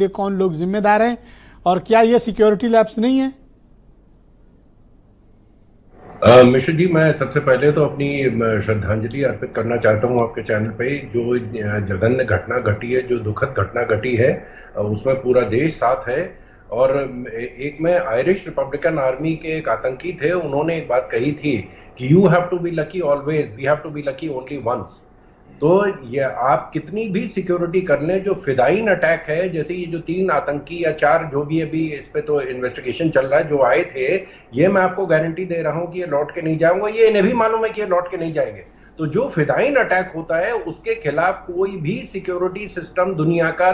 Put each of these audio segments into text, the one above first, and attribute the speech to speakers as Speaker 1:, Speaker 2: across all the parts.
Speaker 1: ये कौन लोग जिम्मेदार हैं और क्या ये सिक्योरिटी लैप्स नहीं है?
Speaker 2: मिश्र जी, मैं सबसे पहले तो अपनी श्रद्धांजलि अर्पित करना चाहता हूं आपके चैनल पे। जो जघन्य घटना घटी है, जो दुखद घटना घटी है, उसमें पूरा देश साथ है। और एक में आयरिश रिपब्लिकन आर्मी के एक आतंकी थे, उन्होंने एक बात कही थी कि you have to be lucky always, we have to be lucky only once. तो ये आप कितनी भी सिक्योरिटी कर लें, जो फिदायीन अटैक है, जैसे ये जो 3 आतंकी या 4 जो भी अभी इस पे तो इन्वेस्टिगेशन चल रहा है, जो आए थे, ये मैं आपको गारंटी दे रहा हूं कि ये लौट के नहीं जाएंगे। ये इन्हें भी मालूम है कि ये लौट के नहीं जाएंगे। तो जो फिदायीन अटैक होता है उसके खिलाफ कोई भी सिक्योरिटी सिस्टम दुनिया का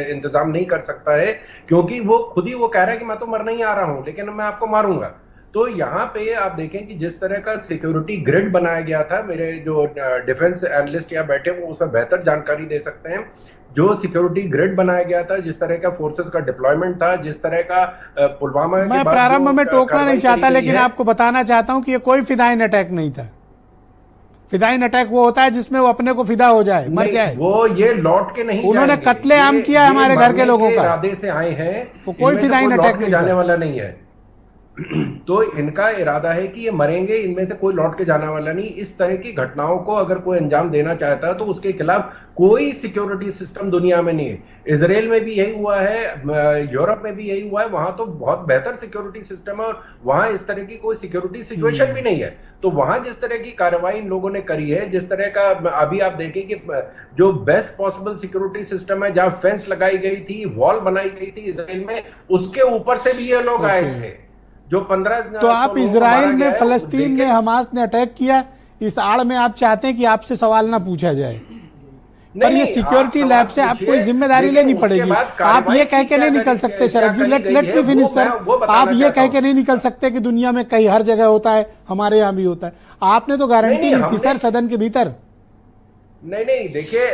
Speaker 2: इंतजाम नहीं कर सकता है, क्योंकि वो खुद ही वो कह रहा है कि मैं तो मरने ही आ रहा हूं, लेकिन मैं आपको मारूंगा। तो यहाँ पे आप देखें कि जिस तरह का सिक्योरिटी ग्रिड बनाया गया था, मेरे जो डिफेंस एनालिस्ट यहाँ बैठे वो उसमें बेहतर जानकारी दे सकते हैं। जो सिक्योरिटी ग्रिड बनाया गया था, जिस तरह का फोर्सेस का डिप्लॉयमेंट था, जिस तरह का पुलवामा के बाद
Speaker 1: मैं प्रारंभ में टोकना नहीं चाहता, लेकिन आपको बताना चाहता हूं कि ये कोई फिदायीन अटैक नहीं था। फिदायीन अटैक वो होता है जिसमें वो अपने को फिदा हो जाए, मर जाए।
Speaker 2: वो ये लौट के नहीं,
Speaker 1: उन्होंने कत्लेआम किया हमारे घर के लोगों का,
Speaker 2: इरादे से आए हैं,
Speaker 1: वो कोई फिदायीन अटैक नहीं
Speaker 2: जाने वाला नहीं है। तो इनका इरादा है कि ये मरेंगे, इनमें से कोई लौट के जाने वाला नहीं। इस तरह की घटनाओं को अगर कोई अंजाम देना चाहता है तो उसके खिलाफ कोई सिक्योरिटी सिस्टम दुनिया में नहीं है। इजराइल में भी यही हुआ है, यूरोप में भी यही हुआ है, वहां तो बहुत बेहतर सिक्योरिटी सिस्टम है और वहां इस तरह की कोई सिक्योरिटी सिचुएशन भी नहीं है। तो वहां जिस तरह की कार्रवाई इन लोगों ने करी है, जिस तरह का अभी आप देखें कि जो बेस्ट पॉसिबल सिक्योरिटी सिस्टम है, जहां फेंस लगाई गई थी, वॉल बनाई गई थी इजराइल में, उसके ऊपर से भी ये लोग आए थे। जो 15
Speaker 1: तो आप इजराइल में, फलस्तीन में हमास ने अटैक किया, इस आड़ में आप चाहते हैं कि आपसे सवाल ना पूछा जाए, पर ये सिक्योरिटी लैब से आपको कोई जिम्मेदारी लेनी पड़ेगी। आप ये कह के नहीं निकल सकते शरद जी, लेट मी फिनिश सर। आप ये कह के नहीं निकल सकते कि दुनिया में कहीं हर जगह होता है, हमारे यहाँ भी होता है। आपने तो गारंटी ली थी सर सदन के भीतर।
Speaker 2: नहीं, देखिए,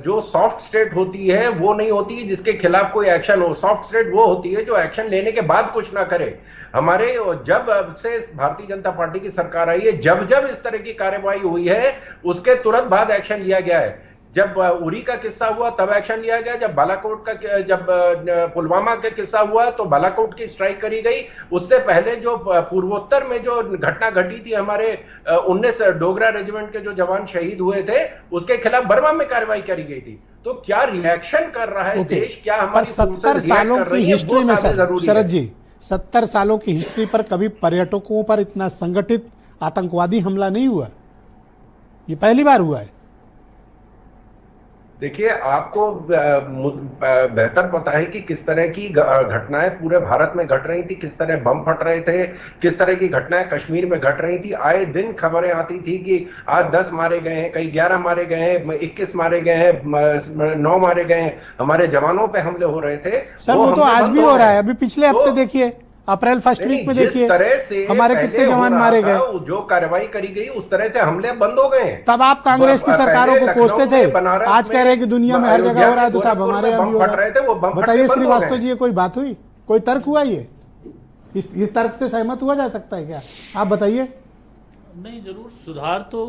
Speaker 2: जो सॉफ्ट स्टेट होती है वो नहीं होती है जिसके खिलाफ कोई एक्शन हो। सॉफ्ट स्टेट वो होती है जो एक्शन लेने के बाद कुछ ना करे। हमारे जब से भारतीय जनता पार्टी की सरकार आई है, जब जब इस तरह की कार्रवाई हुई है, उसके तुरंत बाद एक्शन लिया गया है। जब उरी का किस्सा हुआ तब एक्शन लिया गया, जब बालाकोट का, जब पुलवामा का किस्सा हुआ तो बालाकोट की स्ट्राइक करी गई। उससे पहले जो पूर्वोत्तर में जो घटना घटी थी, हमारे 19 डोगरा रेजिमेंट के जो जवान शहीद हुए थे, उसके खिलाफ बर्मा में कार्रवाई करी गई थी। तो क्या रिएक्शन कर रहा है देश, क्या हमारी
Speaker 1: 70 सालों की हिस्ट्री में सर, शरद जी 70 सालों की हिस्ट्री पर कभी पर्यटकों पर इतना संगठित आतंकवादी हमला नहीं हुआ, ये पहली बार हुआ है।
Speaker 2: देखिए, आपको बेहतर पता है कि किस तरह की घटनाएं पूरे भारत में घट रही थी, किस तरह बम फट रहे थे, किस तरह की घटनाएं कश्मीर में घट रही थी। आए दिन खबरें आती थी कि आज 10 मारे गए हैं, कई 11 मारे गए हैं, 21 मारे गए हैं, 9 मारे गए हैं, हमारे जवानों पे हमले हो रहे थे।
Speaker 1: सर वो तो आज भी हो रहा है। अभी पिछले हफ्ते देखिए, अप्रैल फर्स्ट वीक में देखिए हमारे कितने जवान मारे गए।
Speaker 2: जो कार्रवाई करी गई उस तरह से हमले बंद हो गए।
Speaker 1: तब आप कांग्रेस की सरकारों को कोसते थे, आज कह रहे हैं कि दुनिया में हर जगह हो रहा है, तो साहब हमारे यहाँ भी हो रहा है। बताइए श्रीवास्तव जी, ये कोई बात हुई, कोई तर्क हुआ? ये इस तर्क से सहमत हुआ जा सकता है क्या? आप बताइए।
Speaker 3: नहीं, जरूर सुधार तो